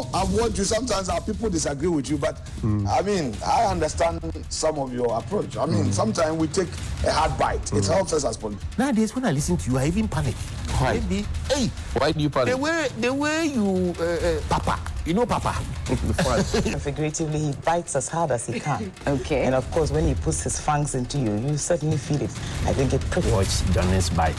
know, I've watched you. Sometimes our people disagree with you, but I mean, I understand some of your approach. I mean, sometimes we take a hard bite. It helps us as politicians. Nowadays, when I listen to you, I even panic. Why? Maybe, hey, Why do you panic? the way you, Papa, you know Papa. Figuratively, he bites as hard as he can. Okay. And of course, when he puts his fangs into you, you certainly feel it. I think it pretty. Watch Johnny's bite.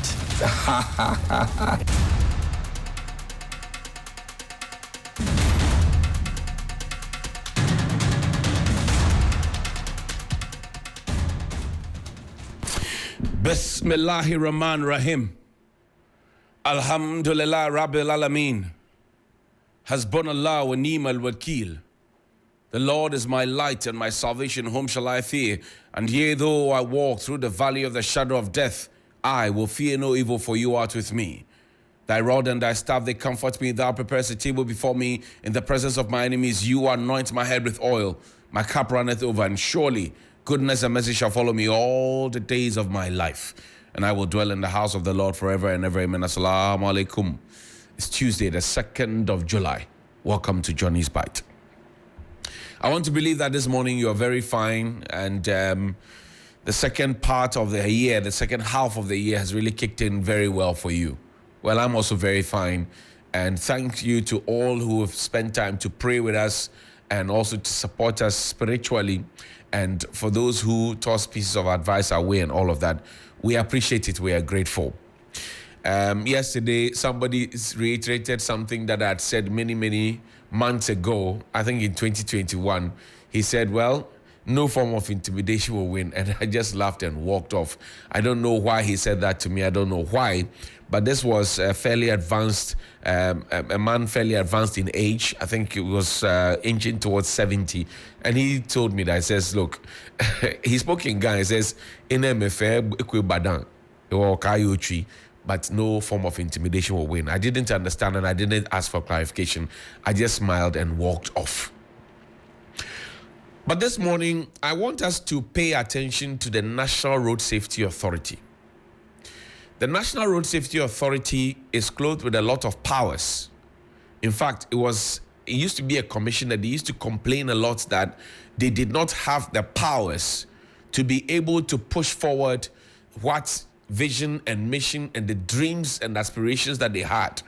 Bismillahir Rahman Rahim. Alhamdulillah Rabbil Alameen. Hasbunallah wa ni'mal wakil. The Lord is my light and my salvation, whom shall I fear? And yea, though I walk through the valley of the shadow of death, I will fear no evil, for you art with me. Thy rod and thy staff, they comfort me. Thou preparest a table before me in the presence of my enemies. You anoint my head with oil. My cup runneth over, and surely goodness and mercy shall follow me all the days of my life. And I will dwell in the house of the Lord forever and ever. Amen. Assalamu alaikum. It's Tuesday, the 2nd of July. Welcome to Johnny's Bite. I want to believe that this morning you are very fine, and the second part of the year, the second half of the year has really kicked in very well for you. Well, I'm also very fine, and thank you to all who have spent time to pray with us and also to support us spiritually, and for those who toss pieces of advice our way and all of that. We appreciate it. We are grateful. Yesterday, somebody reiterated something that I had said many months ago, I think in 2021. He said, well, no form of intimidation will win. And I just laughed and walked off. I don't know why he said that to me. I don't know why. But this was a fairly advanced, a man fairly advanced in age. I think it was inching towards 70. And he told me that, he says, look, he spoke in Ghana. He says, but no form of intimidation will win. I didn't understand and I didn't ask for clarification. I just smiled and walked off. But this morning, I want us to pay attention to the National Road Safety Authority. The National Road Safety Authority is clothed with a lot of powers. In fact, it used to be a commission that they used to complain a lot that they did not have the powers to be able to push forward what vision and mission and the dreams and aspirations that they had.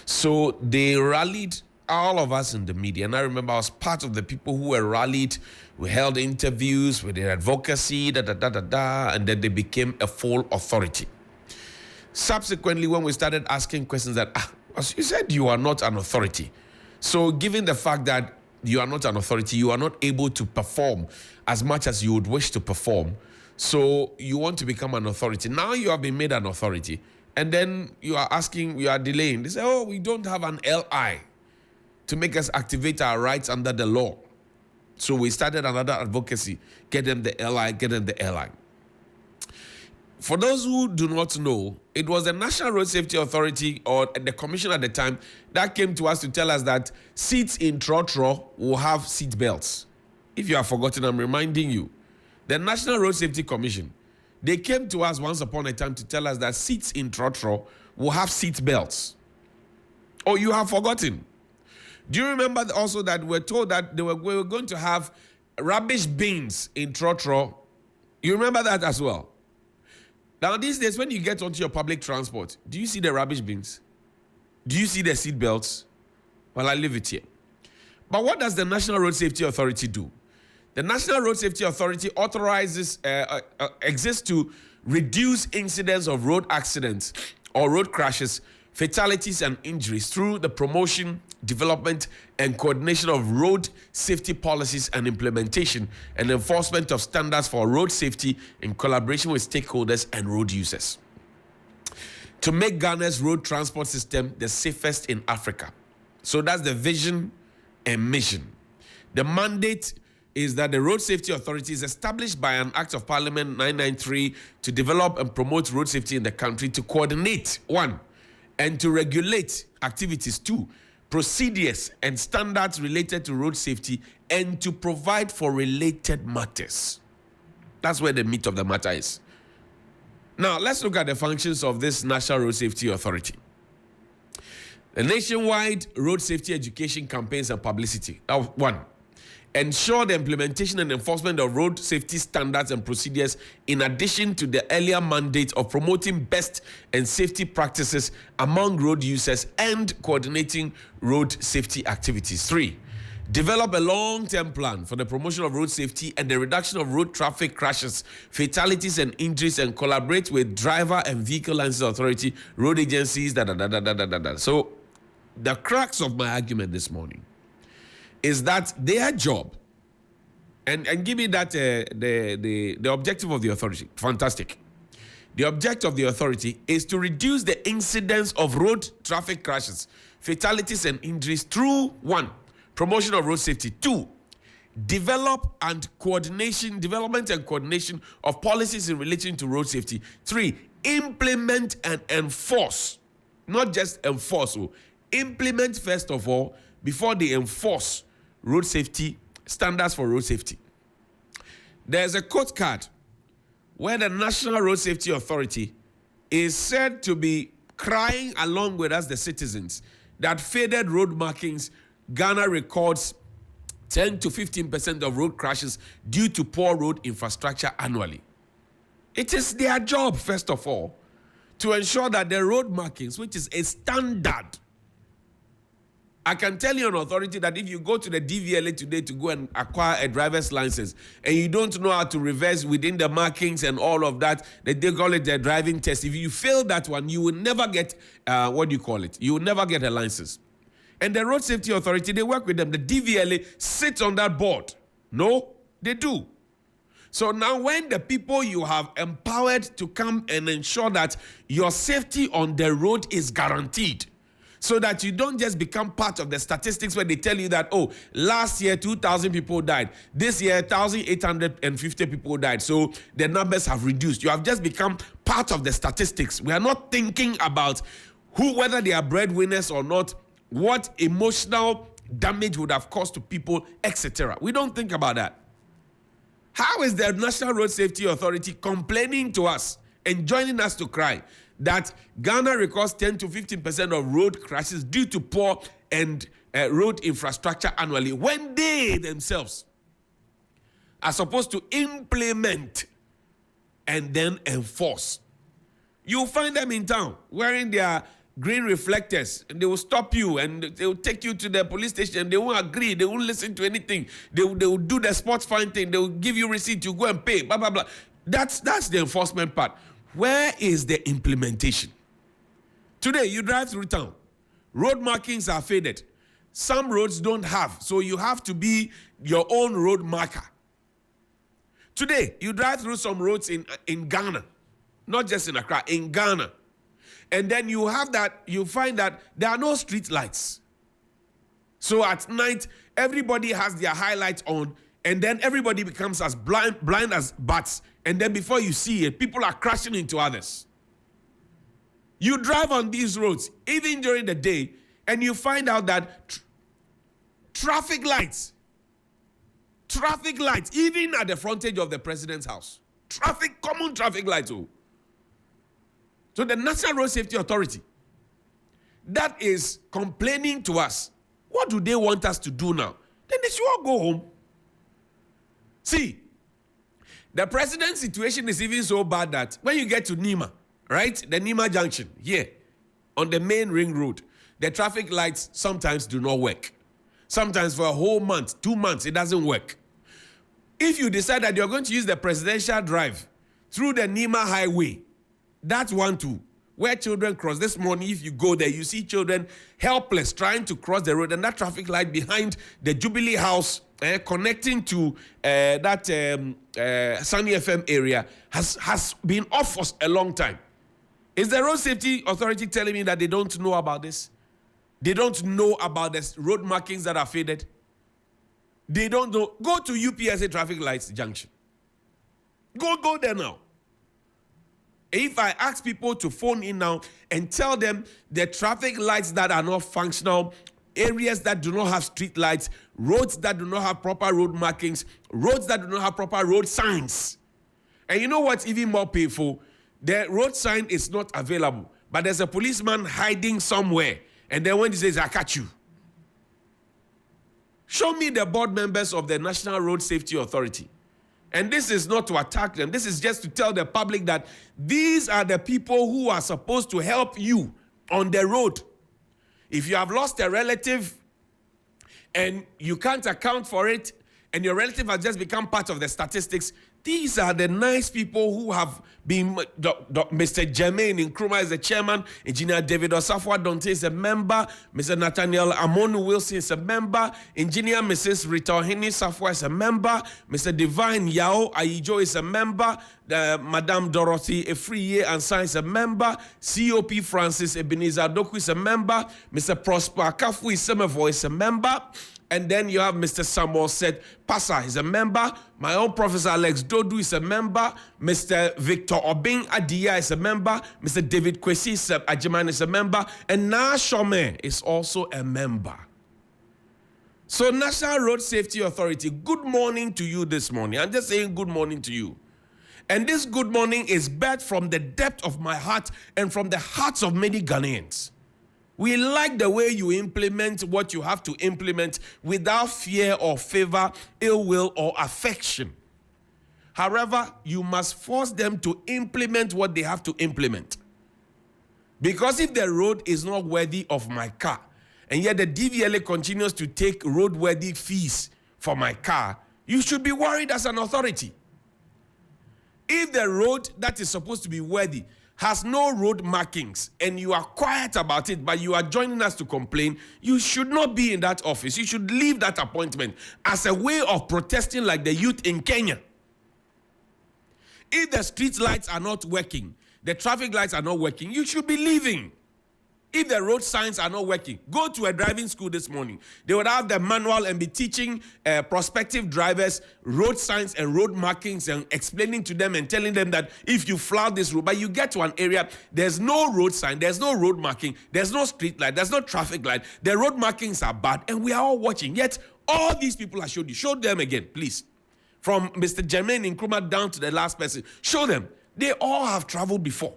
So they rallied all of us in the media. And I remember I was part of the people who were rallied. We held interviews, we did advocacy, and then they became a full authority. Subsequently, when we started asking questions that, as you said, you are not an authority. So given the fact that you are not an authority, you are not able to perform as much as you would wish to perform. So you want to become an authority. Now you have been made an authority. And then you are asking, you are delaying. They say, oh, we don't have an LI to make us activate our rights under the law. So we started another advocacy. Get them the LI, get them the LI. For those who do not know, it was the National Road Safety Authority, or the commission at the time, that came to us to tell us that seats in Trotro will have seat belts. If you have forgotten, I'm reminding you. The National Road Safety Commission, they came to us once upon a time to tell us that seats in Trotro will have seat belts. Oh, you have forgotten. Do you remember also that we're told that we were going to have rubbish bins in Trotro? You remember that as well? Now, these days, when you get onto your public transport, do you see the rubbish bins? Do you see the seat belts? Well, I leave it here. But what does the National Road Safety Authority do? The National Road Safety Authority exists to reduce incidents of road accidents or road crashes, fatalities, and injuries through the promotion, development, and coordination of road safety policies and implementation and enforcement of standards for road safety in collaboration with stakeholders and road users. To make Ghana's road transport system the safest in Africa. So that's the vision and mission. The mandate is that the Road Safety Authority is established by an Act of Parliament 993 to develop and promote road safety in the country, to coordinate, 1, and to regulate activities, 2, procedures and standards related to road safety, and to provide for related matters. That's where the meat of the matter is. Now, let's look at the functions of this National Road Safety Authority. The nationwide road safety education campaigns and publicity. One, ensure the implementation and enforcement of road safety standards and procedures in addition to the earlier mandate of promoting best and safety practices among road users and coordinating road safety activities. 3, develop a long-term plan for the promotion of road safety and the reduction of road traffic crashes, fatalities, and injuries, and collaborate with driver and vehicle license authority, road agencies, So, the crux of my argument this morning is that their job, and give me that the objective of the authority, fantastic. The objective of the authority is to reduce the incidence of road traffic crashes, fatalities, and injuries through 1, promotion of road safety. 2, development and coordination of policies in relation to road safety. 3, implement and enforce, not just enforce. Implement first of all before they enforce road safety standards for road safety. There's a quote card where the National Road Safety Authority is said to be crying along with us, the citizens, that faded road markings, Ghana records 10 to 15% of road crashes due to poor road infrastructure annually. It is their job, first of all, to ensure that the road markings, which is a standard. I can tell you on authority that if you go to the DVLA today to go and acquire a driver's license and you don't know how to reverse within the markings and all of that, they call it the driving test. If you fail that one, you will never get, You will never get a license. And the Road Safety Authority, they work with them. The DVLA sits on that board. No, they do. So now when the people you have empowered to come and ensure that your safety on the road is guaranteed, so that you don't just become part of the statistics where they tell you that, oh, last year 2,000 people died. This year 1,850 people died. So the numbers have reduced. You have just become part of the statistics. We are not thinking about whether they are breadwinners or not, what emotional damage would have caused to people, etc. We don't think about that. How is the National Road Safety Authority complaining to us and joining us to cry that Ghana records 10 to 15% of road crashes due to poor and road infrastructure annually, when they themselves are supposed to implement and then enforce? You'll find them in town wearing their green reflectors, and they will stop you and they will take you to the police station. They won't agree, they won't listen to anything. They will do the sports fine thing, they will give you receipt, you go and pay, blah, blah, blah. That's the enforcement part. Where is the implementation? Today, you drive through town. Road markings are faded. Some roads don't have, so you have to be your own road marker. Today, you drive through some roads in Ghana, not just in Accra, in Ghana. And then you find that there are no street lights. So at night, everybody has their highlights on, and then everybody becomes as blind as bats. And then before you see it, people are crashing into others. You drive on these roads, even during the day, and you find out that traffic lights, even at the frontage of the president's house, common traffic lights. So the National Road Safety Authority, that is complaining to us, what do they want us to do now? Then they should all go home. See, the president's situation is even so bad that when you get to Nima, right, the Nima junction here on the main ring road, the traffic lights sometimes do not work. Sometimes for a whole month, 2 months, it doesn't work. If you decide that you're going to use the presidential drive through the Nima highway, that's one too, where children cross. This morning, if you go there, you see children helpless trying to cross the road, and that traffic light behind the Jubilee House connecting to that Sunny FM area has been off for a long time. Is the Road Safety Authority telling me that they don't know about this? They don't know about the road markings that are faded? They don't know. Go to UPSA traffic lights junction. Go there now. If I ask people to phone in now and tell them the traffic lights that are not functional, areas that do not have street lights, roads that do not have proper road markings, roads that do not have proper road signs. And you know what's even more painful? The road sign is not available, but there's a policeman hiding somewhere, And then when he says, I catch you. Show me the board members of the National Road Safety Authority. And this is not to attack them. This is just to tell the public that these are the people who are supposed to help you on the road. If you have lost a relative and you can't account for it, and your relative has just become part of the statistics, these are the nice people who have been. Mr. Jermaine Nkrumah is the chairman. Engineer David Osafwa Donte is a member. Mr. Nathaniel Amonu Wilson is a member. Engineer Mrs. Rita Ohini Safwa is a member. Mr. Divine Yao Ayijo is a member. Madame Dorothy Efriye Ansan is a member. COP Francis Ebenezer Doku is a member. Mr. Prosper Kafu Isemevo is a member. And then you have Mr. Samuel Said Pasa is a member. My own Professor Alex Dodu is a member. Mr. Victor Obing Adia is a member. Mr. David Kwesi Ajiman is a member. And Na Shome is also a member. So National Road Safety Authority, good morning to you this morning. I'm just saying good morning to you. And this good morning is birthed from the depth of my heart and from the hearts of many Ghanaians. We like the way you implement what you have to implement without fear or favor, ill will, or affection. However, you must force them to implement what they have to implement. Because if the road is not worthy of my car, and yet the DVLA continues to take roadworthy fees for my car, you should be worried as an authority. If the road that is supposed to be worthy has no road markings and you are quiet about it, but you are joining us to complain, you should not be in that office. You should leave that appointment as a way of protesting like the youth in Kenya. If the street lights are not working, the traffic lights are not working, you should be leaving. If the road signs are not working, go to a driving school this morning. They would have the manual and be teaching prospective drivers road signs and road markings and explaining to them and telling them that if you flout this road, but you get to an area, there's no road sign, there's no road marking, there's no street light, there's no traffic light, the road markings are bad, and we are all watching. Yet, all these people I showed you, show them again, please. From Mr. Jermaine Nkrumah down to the last person, show them. They all have traveled before.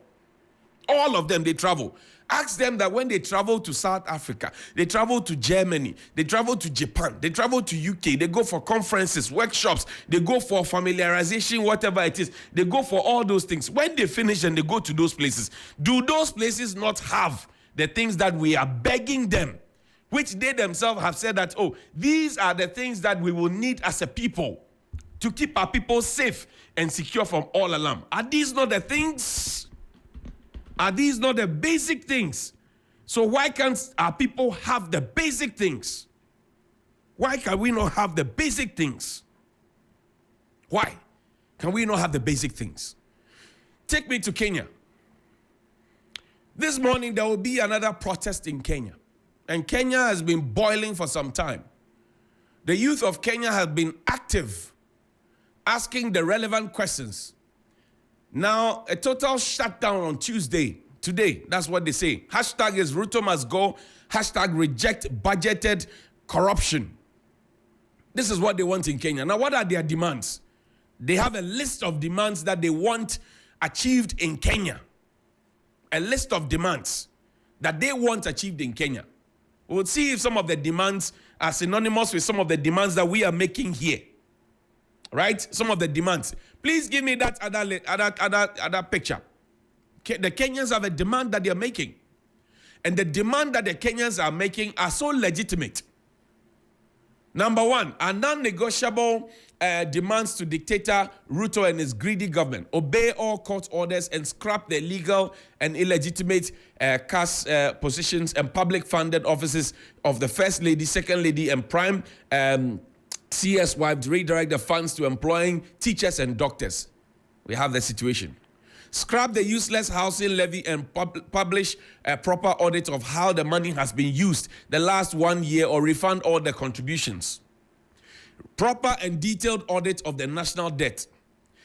All of them, they travel. Ask them that when they travel to South Africa, they travel to Germany, they travel to Japan, they travel to UK, they go for conferences, workshops, they go for familiarization, whatever it is. They go for all those things. When they finish and they go to those places, do those places not have the things that we are begging them, which they themselves have said that, oh, these are the things that we will need as a people to keep our people safe and secure from all alarm? Are these not the things? Are these not the basic things? So why can't our people have the basic things? Why can we not have the basic things? Why can we not have the basic things? Take me to Kenya. This morning there will be another protest in Kenya. And Kenya has been boiling for some time. The youth of Kenya have been active, asking the relevant questions. Now, a total shutdown on Tuesday. Today, that's what they say. Hashtag is Ruto must go. Hashtag reject budgeted corruption. This is what they want in Kenya. Now, what are their demands? They have a list of demands that they want achieved in Kenya. A list of demands that they want achieved in Kenya. We'll see if some of the demands are synonymous with some of the demands that we are making here. Right? Some of the demands. Please give me that other picture. The Kenyans have a demand that they are making. And the demand that the Kenyans are making are so legitimate. Number one, are non-negotiable demands to dictator Ruto and his greedy government. Obey all court orders and scrap the illegal and illegitimate caste positions and public-funded offices of the First Lady, Second Lady, and Prime CS wives, redirect the funds to employing teachers and doctors. We have the situation. Scrap the useless housing levy and publish a proper audit of how the money has been used the last 1 year, or refund all the contributions. Proper and detailed audit of the national debt.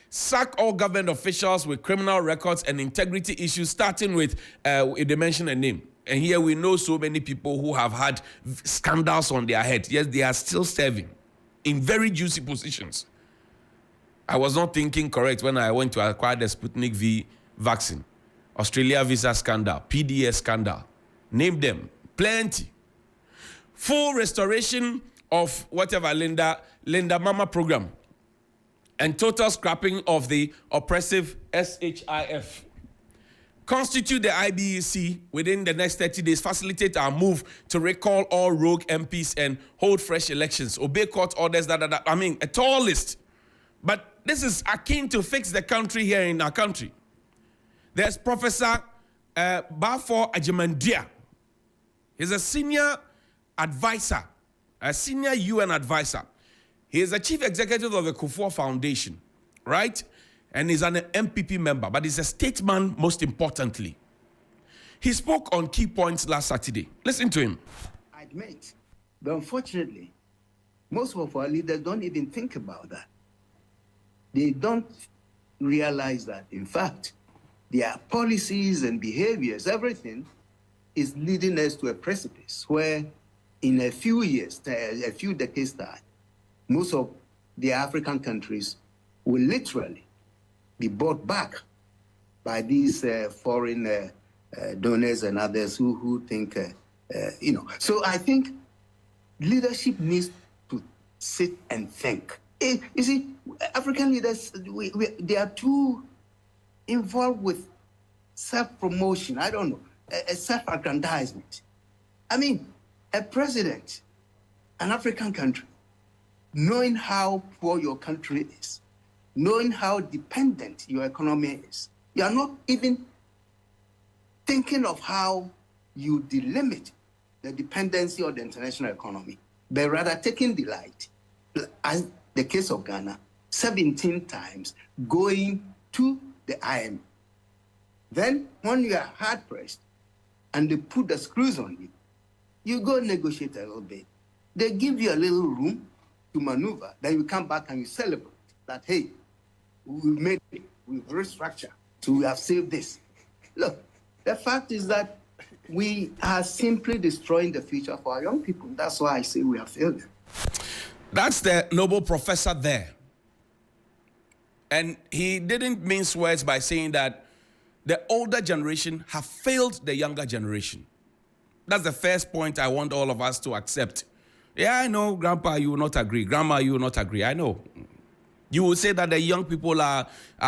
Sack all government officials with criminal records and integrity issues, starting with, they mention a name. And here we know so many people who have had scandals on their head. Yes, they are still serving in very juicy positions. I was not thinking correct when I went to acquire the Sputnik V vaccine. Australia visa scandal, PDS scandal. Name them. Plenty. Full restoration of whatever Linda Mama program. And total scrapping of the oppressive SHIF. Constitute the IBEC within the next 30 days. Facilitate our move to recall all rogue MPs and hold fresh elections. Obey court orders. I mean, a tall list. But this is akin to fix the country here in our country. There's Professor Bafor Ajimandia. He's a senior advisor, a senior UN advisor. He is the chief executive of the Kufuor Foundation, right? And he's an MPP member, but he's a statesman most importantly. He spoke on key points last Saturday. Listen to him. I admit, but unfortunately, most of our leaders don't even think about that. They don't realize that, in fact, their policies and behaviors, everything, is leading us to a precipice where in a few years, a few decades time, most of the African countries will literally be bought back by these foreign donors and others who think, So I think leadership needs to sit and think. You see, African leaders, they are too involved with self-promotion. I don't know, a self-aggrandizement. I mean, a president, an African country, knowing how poor your country is, knowing how dependent your economy is, you are not even thinking of how you delimit the dependency of the international economy, but rather taking delight, as the case of Ghana, 17 times going to the IMF. Then, when you are hard-pressed and they put the screws on you, you go negotiate a little bit. They give you a little room to maneuver. Then you come back and you celebrate that, hey, we've made it, we've restructured, so we have saved this. Look, the fact is that we are simply destroying the future for our young people. That's why I say we have failed them. That's the Nobel professor there. And he didn't mince words by saying that the older generation have failed the younger generation. That's the first point I want all of us to accept. Yeah, I know, Grandpa, you will not agree. Grandma, you will not agree. I know. You will say that the young people are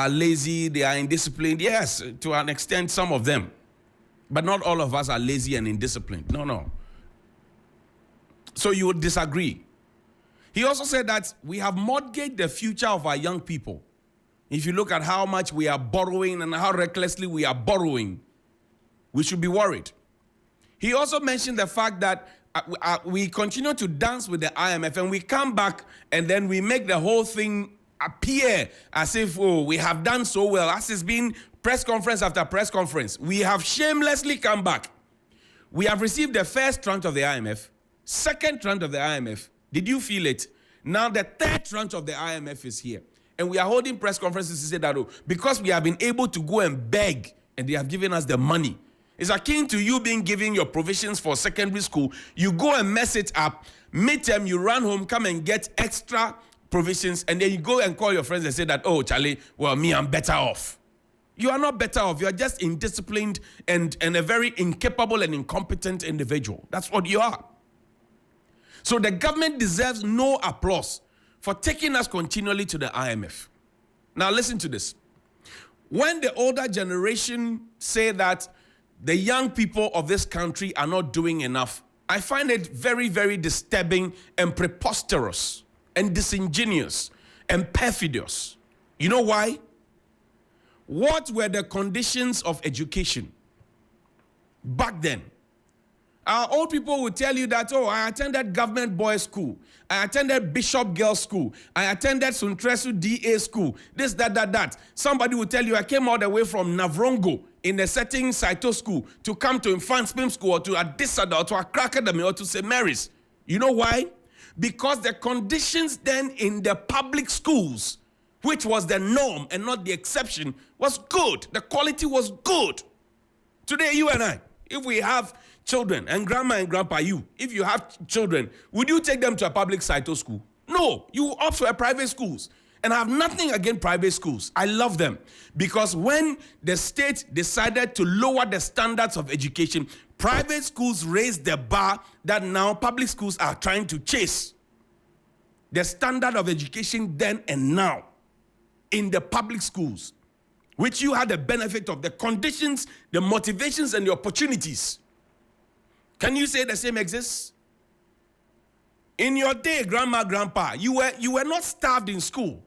lazy, they are indisciplined. Yes, to an extent, some of them. But not all of us are lazy and indisciplined. No. So you would disagree. He also said that we have mortgaged the future of our young people. If you look at how much we are borrowing and how recklessly we are borrowing, we should be worried. He also mentioned the fact that we continue to dance with the IMF and we come back and then we make the whole thing appear as if, we have done so well. As it's been press conference after press conference, we have shamelessly come back. We have received the first tranche of the IMF, second tranche of the IMF. Did you feel it? Now the third tranche of the IMF is here. And we are holding press conferences to say that, because we have been able to go and beg and they have given us the money. It's akin to you being given your provisions for secondary school. You go and mess it up. Midterm, you run home, come and get extra provisions, and then you go and call your friends and say that, Charlie, well, me, I'm better off. You are not better off. You are just indisciplined and a very incapable and incompetent individual. That's what you are. So the government deserves no applause for taking us continually to the IMF. Now listen to this. When the older generation say that the young people of this country are not doing enough, I find it very, very disturbing and preposterous and disingenuous and perfidious. You know why? What were the conditions of education back then? Our old people will tell you that, I attended government boys' school. I attended Bishop Girls' School. I attended Suntresu DA school. This, that. Somebody will tell you, I came all the way from Navrongo in a certain Saito school to come to Infant Spim School or to Adisada or to Accra Academy or to St. Mary's. You know why? Because the conditions then in the public schools, which was the norm and not the exception, was good. The quality was good. Today, you and I, if we have children, and grandma and grandpa, if you have children, would you take them to a public Saito school? No, you opt for private schools. And I have nothing against private schools. I love them. Because when the state decided to lower the standards of education, private schools raised the bar that now public schools are trying to chase. The standard of education then and now in the public schools, which you had the benefit of, the conditions, the motivations, and the opportunities. Can you say the same exists? In your day, grandma, grandpa, you were not starved in school.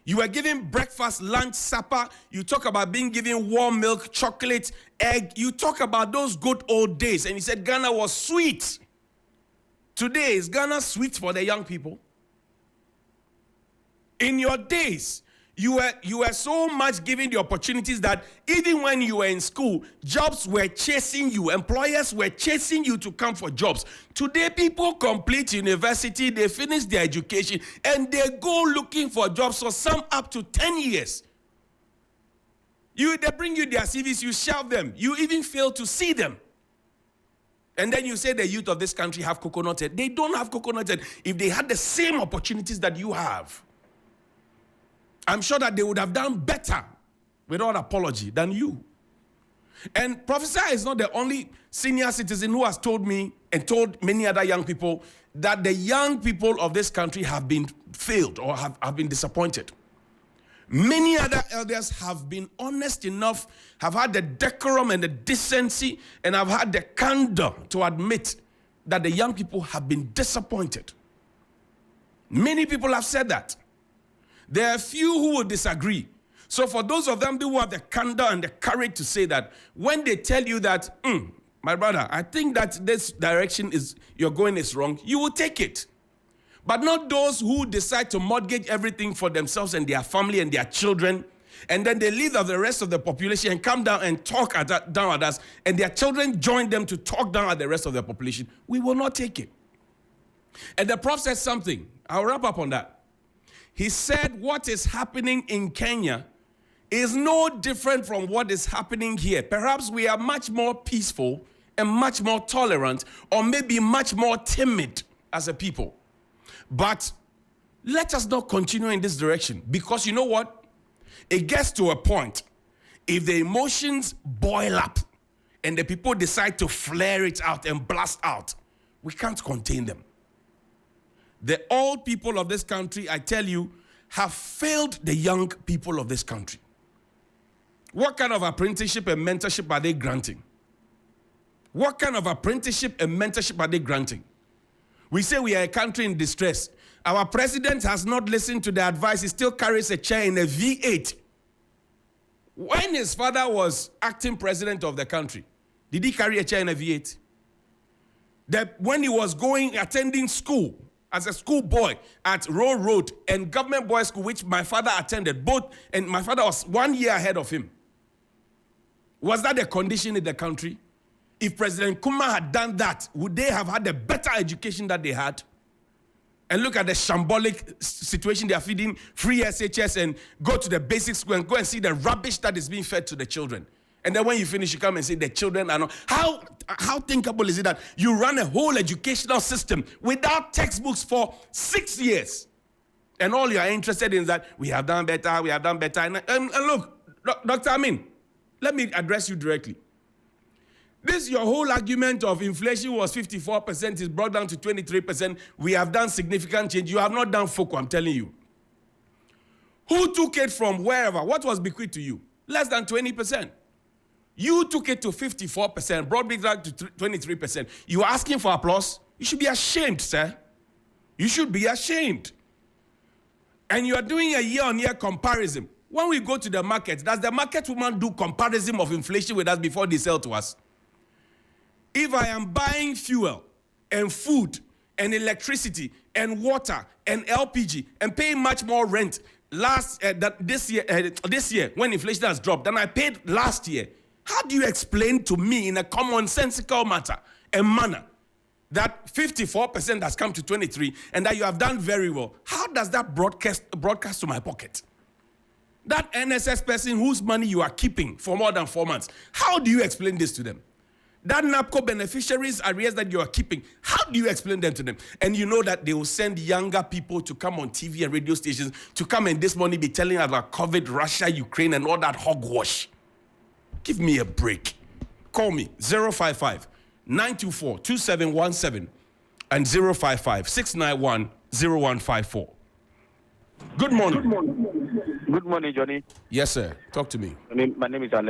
You were given breakfast, lunch, supper. You talk about being given warm milk, chocolate, egg. You talk about those good old days. And you said Ghana was sweet. Today, is Ghana sweet for the young people? In your days, you were so much given the opportunities that even when you were in school, jobs were chasing you. Employers were chasing you to come for jobs. Today, people complete university, they finish their education, and they go looking for jobs for some up to 10 years. They bring you their CVs, you shelve them. You even fail to see them. And then you say the youth of this country have coconut head. They don't have coconut head if they had the same opportunities that you have. I'm sure that they would have done better, without apology, than you. And Professor is not the only senior citizen who has told me and told many other young people that the young people of this country have been failed or have been disappointed. Many other elders have been honest enough, have had the decorum and the decency, and have had the candor to admit that the young people have been disappointed. Many people have said that. There are few who will disagree. So for those of them who have the candor and the courage to say that, when they tell you that, my brother, I think that this direction you're going is wrong, you will take it. But not those who decide to mortgage everything for themselves and their family and their children, and then they leave the rest of the population and come down and talk down at us, and their children join them to talk down at the rest of the population. We will not take it. And the Prof said something. I'll wrap up on that. He said what is happening in Kenya is no different from what is happening here. Perhaps we are much more peaceful and much more tolerant, or maybe much more timid as a people. But let us not continue in this direction, because you know what? It gets to a point, if the emotions boil up and the people decide to flare it out and blast out, we can't contain them. The old people of this country, I tell you, have failed the young people of this country. What kind of apprenticeship and mentorship are they granting? What kind of apprenticeship and mentorship are they granting? We say we are a country in distress. Our president has not listened to the advice. He still carries a chair in a V8. When his father was acting president of the country, did he carry a chair in a V8? When he was attending school, as a school boy at Row Road and Government Boys School, which my father attended, both, and my father was 1 year ahead of him. Was that the condition in the country? If President Kuma had done that, would they have had a better education that they had? And look at the shambolic situation. They are feeding free SHS and go to the basic school and go and see the rubbish that is being fed to the children. And then when you finish, you come and say the children are not. How thinkable is it that you run a whole educational system without textbooks for 6 years? And all you are interested in is that we have done better, we have done better. And look, Dr. Amin, let me address you directly. Your whole argument of inflation was 54%, is brought down to 23%. We have done significant change. You have not done FOCO, I'm telling you. Who took it from wherever? What was bequeathed to you? Less than 20%. You took it to 54%, brought it down to 23%. You are asking for applause? You should be ashamed, sir. You should be ashamed. And you are doing a year-on-year comparison. When we go to the market, does the market woman do comparison of inflation with us before they sell to us? If I am buying fuel and food and electricity and water and LPG and paying much more rent this year when inflation has dropped than I paid last year, how do you explain to me in a commonsensical matter and manner that 54% has come to 23 and that you have done very well? How does that broadcast to my pocket? That NSS person whose money you are keeping for more than 4 months, how do you explain this to them? That NAPCO beneficiaries arrears that you are keeping, how do you explain them to them? And you know that they will send younger people to come on TV and radio stations to come and this morning be telling about COVID, Russia, Ukraine, and all that hogwash. Give me a break. Call me 055-924-2717 and 055-691-0154. Good morning. Good morning, Johnny. Yes, sir. Talk to me. My name is Alex.